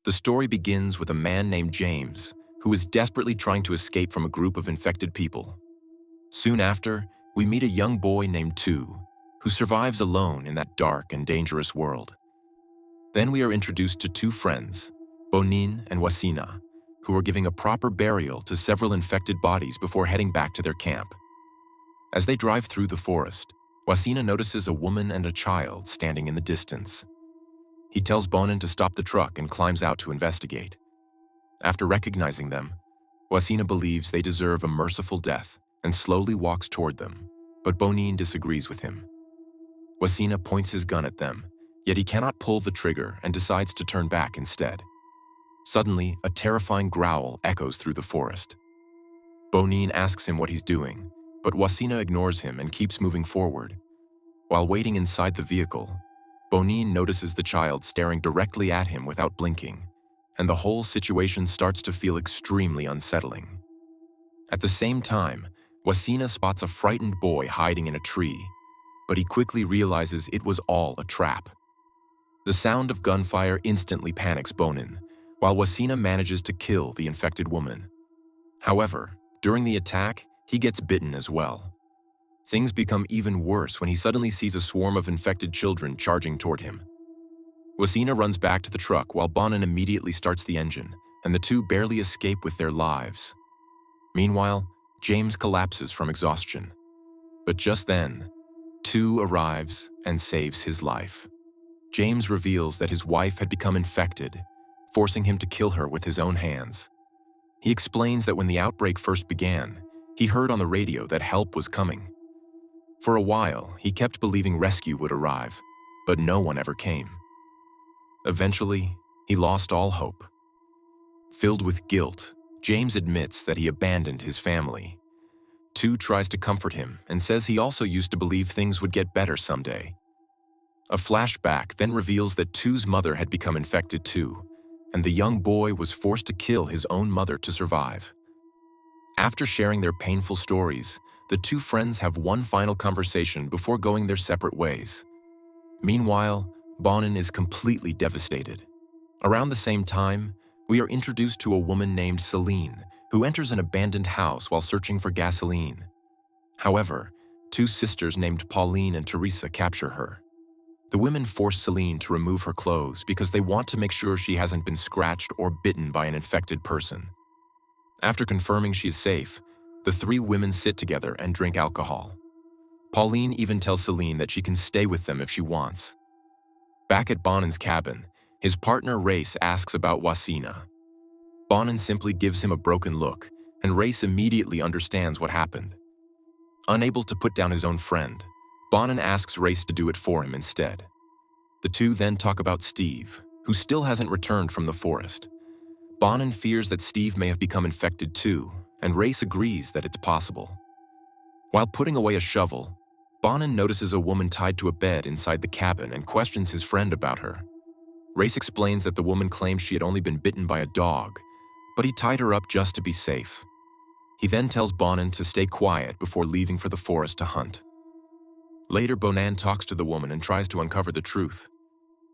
The story begins with a man named James, who is desperately trying to escape from a group of infected people. Soon after, we meet a young boy named Tu, who survives alone in that dark and dangerous world. Then we are introduced to two friends, Bonin and Wasina, who are giving a proper burial to several infected bodies before heading back to their camp. As they drive through the forest, Wasina notices a woman and a child standing in the distance. He tells Bonin to stop the truck and climbs out to investigate. After recognizing them, Wasina believes they deserve a merciful death and slowly walks toward them, but Bonin disagrees with him. Wasina points his gun at them, yet he cannot pull the trigger and decides to turn back instead. Suddenly, a terrifying growl echoes through the forest. Bonin asks him what he's doing, but Wasina ignores him and keeps moving forward. While waiting inside the vehicle, Bonin notices the child staring directly at him without blinking, and the whole situation starts to feel extremely unsettling. At the same time, Wasina spots a frightened boy hiding in a tree, but he quickly realizes it was all a trap. The sound of gunfire instantly panics Bonin, while Wasina manages to kill the infected woman. However, during the attack, he gets bitten as well. Things become even worse when he suddenly sees a swarm of infected children charging toward him. Wasina runs back to the truck while Bonin immediately starts the engine, and the two barely escape with their lives. Meanwhile, James collapses from exhaustion. But just then, Tu arrives and saves his life. James reveals that his wife had become infected, forcing him to kill her with his own hands. He explains that when the outbreak first began, he heard on the radio that help was coming. For a while, he kept believing rescue would arrive, but no one ever came. Eventually, he lost all hope. Filled with guilt, James admits that he abandoned his family. Tu tries to comfort him and says he also used to believe things would get better someday. A flashback then reveals that Tu's mother had become infected too, and the young boy was forced to kill his own mother to survive. After sharing their painful stories, the two friends have one final conversation before going their separate ways. Meanwhile, Bonin is completely devastated. Around the same time, we are introduced to a woman named Celine, who enters an abandoned house while searching for gasoline. However, two sisters named Pauline and Teresa capture her. The women force Celine to remove her clothes because they want to make sure she hasn't been scratched or bitten by an infected person. After confirming she is safe, the three women sit together and drink alcohol. Pauline even tells Celine that she can stay with them if she wants. Back at Bonin's cabin, his partner Race asks about Wasina. Bonin simply gives him a broken look, and Race immediately understands what happened. Unable to put down his own friend, Bonin asks Race to do it for him instead. The two then talk about Steve, who still hasn't returned from the forest. Bonin fears that Steve may have become infected too, and Race agrees that it's possible. While putting away a shovel, Bonin notices a woman tied to a bed inside the cabin and questions his friend about her. Race explains that the woman claims she had only been bitten by a dog, but he tied her up just to be safe. He then tells Bonin to stay quiet before leaving for the forest to hunt. Later, Bonin talks to the woman and tries to uncover the truth,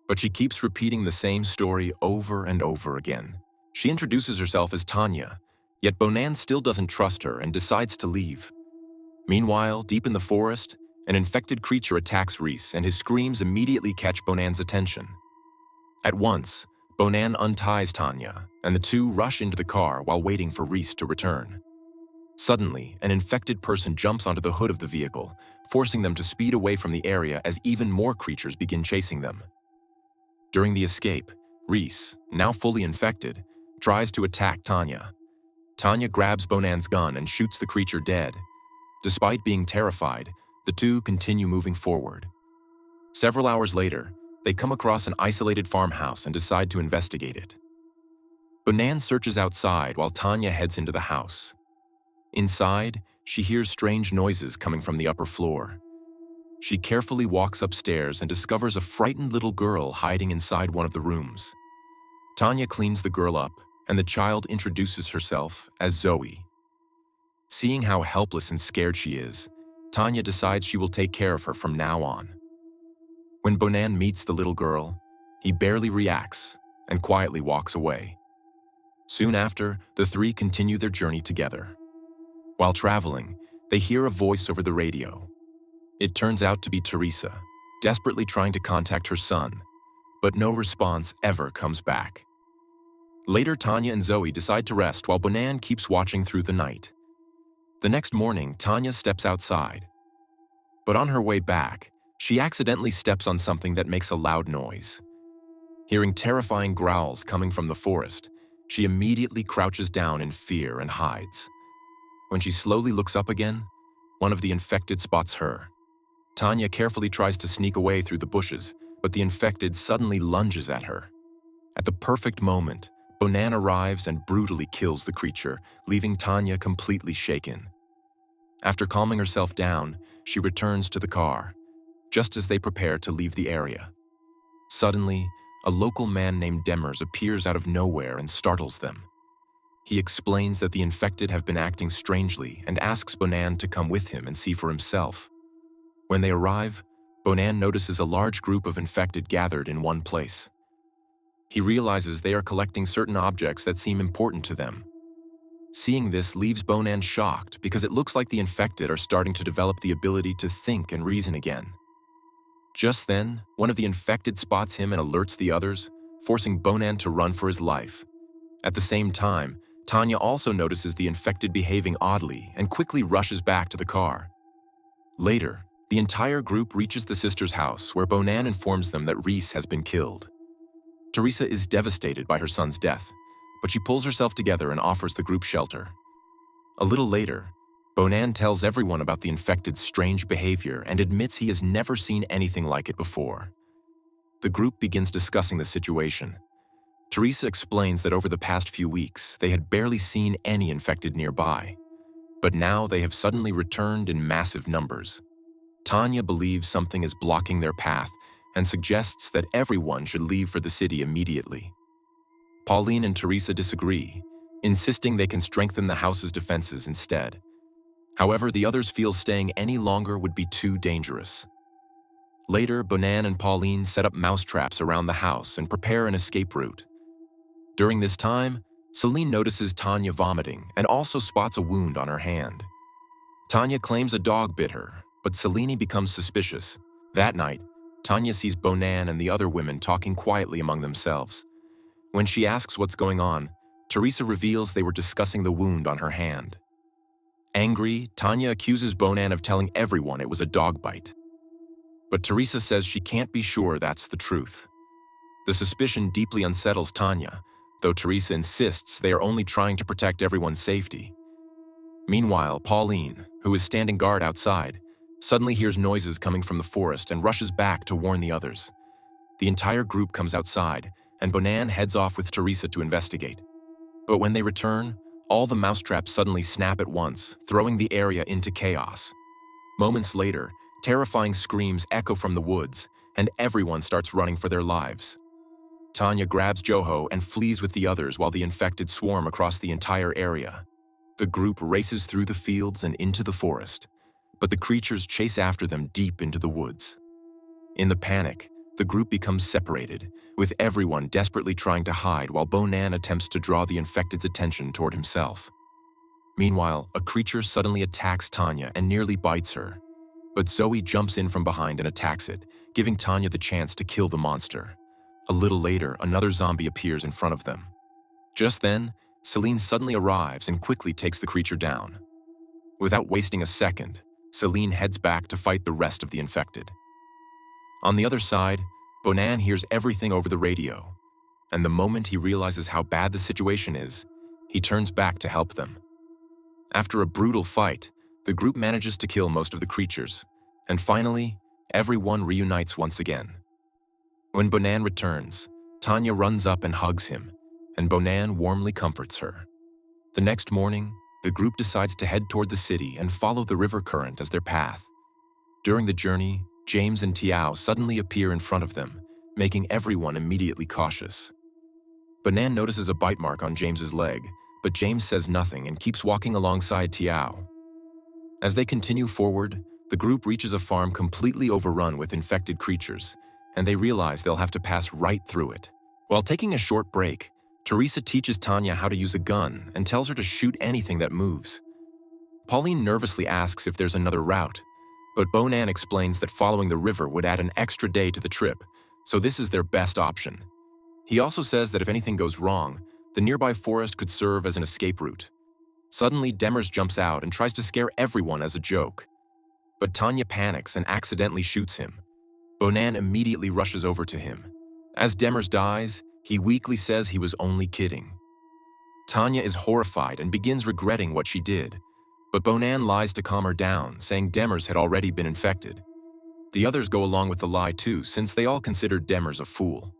but she keeps repeating the same story over and over again. She introduces herself as Tanya, yet Bonin still doesn't trust her and decides to leave. Meanwhile, deep in the forest, an infected creature attacks Reese, and his screams immediately catch Bonin's attention. At once, Bonin unties Tanya, and the two rush into the car while waiting for Reese to return. Suddenly, an infected person jumps onto the hood of the vehicle, forcing them to speed away from the area as even more creatures begin chasing them. During the escape, Reese, now fully infected, tries to attack Tanya. Tanya grabs Bonin's gun and shoots the creature dead. Despite being terrified, the two continue moving forward. Several hours later, they come across an isolated farmhouse and decide to investigate it. Bonin searches outside while Tanya heads into the house. Inside, she hears strange noises coming from the upper floor. She carefully walks upstairs and discovers a frightened little girl hiding inside one of the rooms. Tanya cleans the girl up, and the child introduces herself as Zoe. Seeing how helpless and scared she is, Tanya decides she will take care of her from now on. When Bonin meets the little girl, he barely reacts, and quietly walks away. Soon after, the three continue their journey together. While traveling, they hear a voice over the radio. It turns out to be Teresa, desperately trying to contact her son, but no response ever comes back. Later, Tanya and Zoe decide to rest while Bonan keeps watching through the night. The next morning, Tanya steps outside. But on her way back, she accidentally steps on something that makes a loud noise. Hearing terrifying growls coming from the forest, she immediately crouches down in fear and hides. When she slowly looks up again, one of the infected spots her. Tanya carefully tries to sneak away through the bushes, but the infected suddenly lunges at her. At the perfect moment, Bonan arrives and brutally kills the creature, leaving Tanya completely shaken. After calming herself down, she returns to the car, just as they prepare to leave the area. Suddenly, a local man named Demers appears out of nowhere and startles them. He explains that the infected have been acting strangely and asks Bonan to come with him and see for himself. When they arrive, Bonan notices a large group of infected gathered in one place. He realizes they are collecting certain objects that seem important to them. Seeing this leaves Bonan shocked because it looks like the infected are starting to develop the ability to think and reason again. Just then, one of the infected spots him and alerts the others, forcing Bonan to run for his life. At the same time, Tanya also notices the infected behaving oddly and quickly rushes back to the car. Later, the entire group reaches the sisters' house where Bonan informs them that Reese has been killed. Teresa is devastated by her son's death, but she pulls herself together and offers the group shelter. A little later, Bonan tells everyone about the infected's strange behavior and admits he has never seen anything like it before. The group begins discussing the situation. Teresa explains that over the past few weeks, they had barely seen any infected nearby, but now they have suddenly returned in massive numbers. Tanya believes something is blocking their path and suggests that everyone should leave for the city immediately. Pauline and Teresa disagree, insisting they can strengthen the house's defenses instead. However, the others feel staying any longer would be too dangerous. Later, Bonan and Pauline set up mousetraps around the house and prepare an escape route. During this time, Celine notices Tanya vomiting and also spots a wound on her hand. Tanya claims a dog bit her, but Celine becomes suspicious. That night, Tanya sees Bonan and the other women talking quietly among themselves. When she asks what's going on, Teresa reveals they were discussing the wound on her hand. Angry, Tanya accuses Bonan of telling everyone it was a dog bite. But Teresa says she can't be sure that's the truth. The suspicion deeply unsettles Tanya, though Teresa insists they are only trying to protect everyone's safety. Meanwhile, Pauline, who is standing guard outside, suddenly hears noises coming from the forest and rushes back to warn the others. The entire group comes outside, and Bonan heads off with Teresa to investigate. But when they return, all the mousetraps suddenly snap at once, throwing the area into chaos. Moments later, terrifying screams echo from the woods, and everyone starts running for their lives. Tanya grabs Joho and flees with the others while the infected swarm across the entire area. The group races through the fields and into the forest, but the creatures chase after them deep into the woods. In the panic, the group becomes separated, with everyone desperately trying to hide while Bonan attempts to draw the infected's attention toward himself. Meanwhile, a creature suddenly attacks Tanya and nearly bites her. But Zoe jumps in from behind and attacks it, giving Tanya the chance to kill the monster. A little later, another zombie appears in front of them. Just then, Celine suddenly arrives and quickly takes the creature down. Without wasting a second, Celine heads back to fight the rest of the infected. On the other side, Bonan hears everything over the radio, and the moment he realizes how bad the situation is, he turns back to help them. After a brutal fight, the group manages to kill most of the creatures, and finally, everyone reunites once again. When Bonan returns, Tanya runs up and hugs him, and Bonan warmly comforts her. The next morning, the group decides to head toward the city and follow the river current as their path. During the journey, James and Tiao suddenly appear in front of them, making everyone immediately cautious. Bonan notices a bite mark on James's leg, but James says nothing and keeps walking alongside Tiao. As they continue forward, the group reaches a farm completely overrun with infected creatures, and they realize they'll have to pass right through it, While taking a short break, Teresa teaches Tanya how to use a gun and tells her to shoot anything that moves. Pauline nervously asks if there's another route, but Bonan explains that following the river would add an extra day to the trip, so this is their best option. He also says that if anything goes wrong, the nearby forest could serve as an escape route. Suddenly, Demers jumps out and tries to scare everyone as a joke. But Tanya panics and accidentally shoots him. Bonan immediately rushes over to him. As Demers dies, he weakly says he was only kidding. Tanya is horrified and begins regretting what she did, but Bonan lies to calm her down, saying Demers had already been infected. The others go along with the lie too, since they all considered Demers a fool.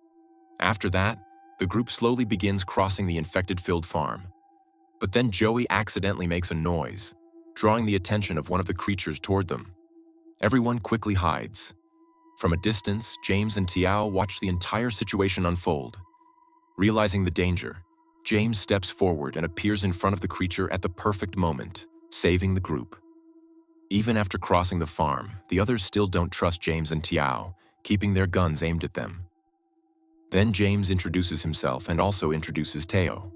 After that, the group slowly begins crossing the infected-filled farm. But then Joey accidentally makes a noise, drawing the attention of one of the creatures toward them. Everyone quickly hides. From a distance, James and Tiao watch the entire situation unfold. Realizing the danger, James steps forward and appears in front of the creature at the perfect moment, saving the group. Even after crossing the farm, the others still don't trust James and Tiao, keeping their guns aimed at them. Then James introduces himself and also introduces Teo.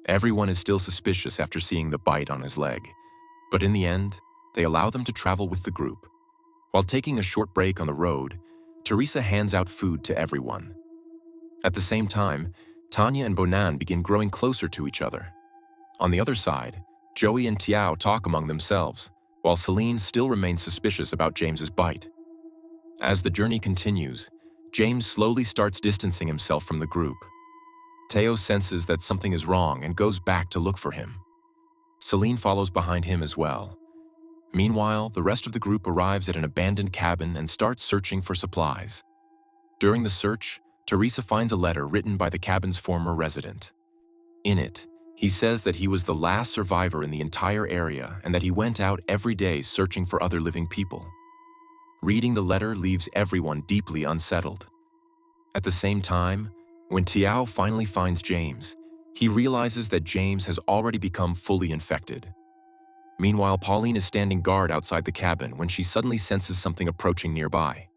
Everyone is still suspicious after seeing the bite on his leg, but in the end, they allow them to travel with the group. While taking a short break on the road, Teresa hands out food to everyone. At the same time, Tanya and Bonan begin growing closer to each other. On the other side, Joey and Tiao talk among themselves, while Celine still remains suspicious about James's bite. As the journey continues, James slowly starts distancing himself from the group. Teo senses that something is wrong and goes back to look for him. Celine follows behind him as well. Meanwhile, the rest of the group arrives at an abandoned cabin and starts searching for supplies. During the search, Teresa finds a letter written by the cabin's former resident. In it, he says that he was the last survivor in the entire area and that he went out every day searching for other living people. Reading the letter leaves everyone deeply unsettled. At the same time, when Tiao finally finds James, he realizes that James has already become fully infected. Meanwhile, Pauline is standing guard outside the cabin when she suddenly senses something approaching nearby.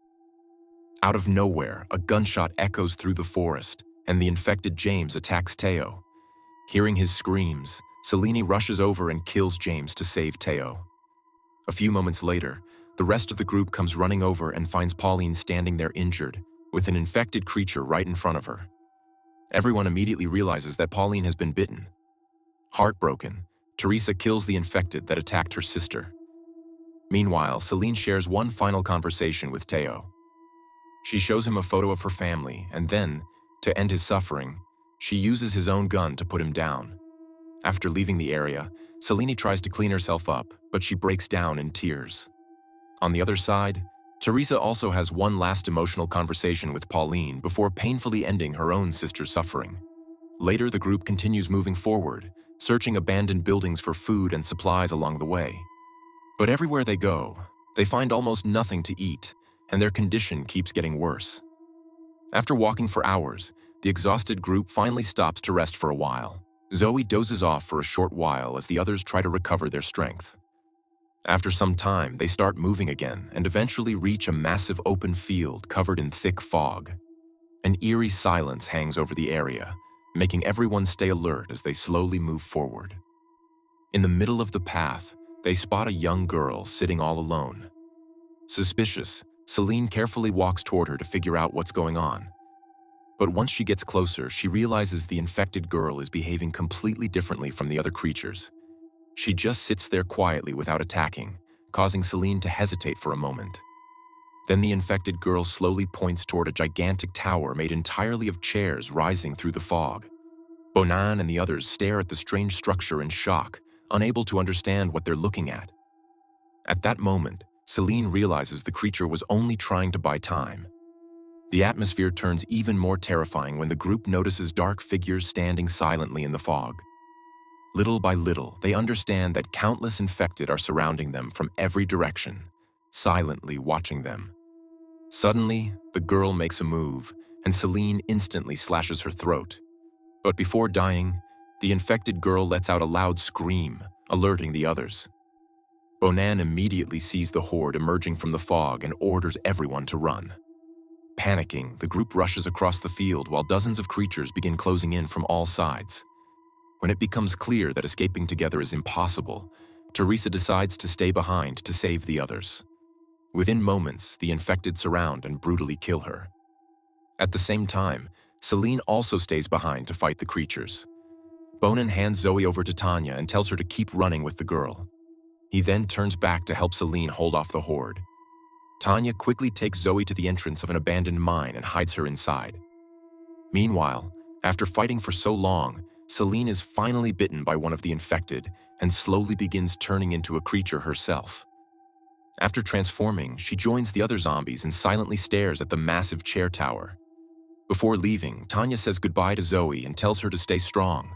Out of nowhere, a gunshot echoes through the forest, and the infected James attacks Teo. Hearing his screams, Celine rushes over and kills James to save Teo. A few moments later, the rest of the group comes running over and finds Pauline standing there injured, with an infected creature right in front of her. Everyone immediately realizes that Pauline has been bitten. Heartbroken, Teresa kills the infected that attacked her sister. Meanwhile, Celine shares one final conversation with Teo. She shows him a photo of her family, and then, to end his suffering, she uses his own gun to put him down. After leaving the area, Celine tries to clean herself up, but she breaks down in tears. On the other side, Teresa also has one last emotional conversation with Pauline before painfully ending her own sister's suffering. Later, the group continues moving forward, searching abandoned buildings for food and supplies along the way. But everywhere they go, they find almost nothing to eat, and their condition keeps getting worse. After walking for hours, the exhausted group finally stops to rest for a while. Zoe dozes off for a short while as the others try to recover their strength. After some time, they start moving again and eventually reach a massive open field covered in thick fog. An eerie silence hangs over the area, making everyone stay alert as they slowly move forward. In the middle of the path, they spot a young girl sitting all alone. Suspicious, Celine carefully walks toward her to figure out what's going on. But once she gets closer, she realizes the infected girl is behaving completely differently from the other creatures. She just sits there quietly without attacking, causing Celine to hesitate for a moment. Then the infected girl slowly points toward a gigantic tower made entirely of chairs rising through the fog. Bonan and the others stare at the strange structure in shock, unable to understand what they're looking at. At that moment, Celine realizes the creature was only trying to buy time. The atmosphere turns even more terrifying when the group notices dark figures standing silently in the fog. Little by little, they understand that countless infected are surrounding them from every direction, silently watching them. Suddenly, the girl makes a move, and Celine instantly slashes her throat. But before dying, the infected girl lets out a loud scream, alerting the others. Bonan immediately sees the horde emerging from the fog and orders everyone to run. Panicking, the group rushes across the field while dozens of creatures begin closing in from all sides. When it becomes clear that escaping together is impossible, Teresa decides to stay behind to save the others. Within moments, the infected surround and brutally kill her. At the same time, Celine also stays behind to fight the creatures. Bonin hands Zoe over to Tanya and tells her to keep running with the girl. He then turns back to help Celine hold off the horde. Tanya quickly takes Zoe to the entrance of an abandoned mine and hides her inside. Meanwhile, after fighting for so long, Celine is finally bitten by one of the infected and slowly begins turning into a creature herself. After transforming, she joins the other zombies and silently stares at the massive chair tower. Before leaving, Tanya says goodbye to Zoe and tells her to stay strong.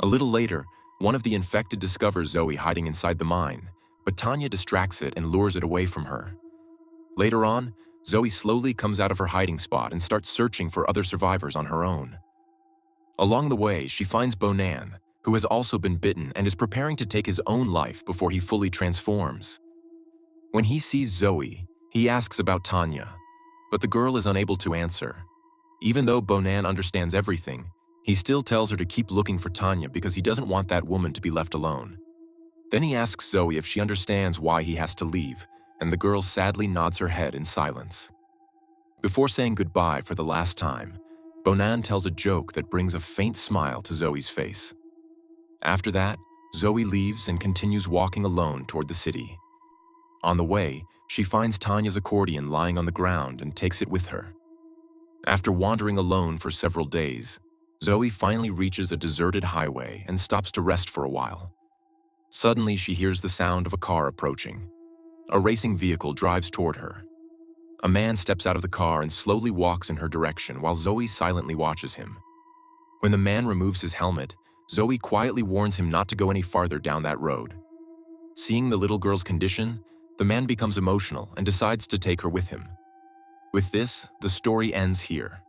A little later, one of the infected discovers Zoe hiding inside the mine, but Tanya distracts it and lures it away from her. Later on, Zoe slowly comes out of her hiding spot and starts searching for other survivors on her own. Along the way, she finds Bonin, who has also been bitten and is preparing to take his own life before he fully transforms. When he sees Zoe, he asks about Tanya, but the girl is unable to answer. Even though Bonin understands everything, he still tells her to keep looking for Tanya because he doesn't want that woman to be left alone. Then he asks Zoe if she understands why he has to leave, and the girl sadly nods her head in silence. Before saying goodbye for the last time, Bonin tells a joke that brings a faint smile to Zoe's face. After that, Zoe leaves and continues walking alone toward the city. On the way, she finds Tanya's accordion lying on the ground and takes it with her. After wandering alone for several days, Zoe finally reaches a deserted highway and stops to rest for a while. Suddenly, she hears the sound of a car approaching. A racing vehicle drives toward her. A man steps out of the car and slowly walks in her direction while Zoe silently watches him. When the man removes his helmet, Zoe quietly warns him not to go any farther down that road. Seeing the little girl's condition, the man becomes emotional and decides to take her with him. With this, the story ends here.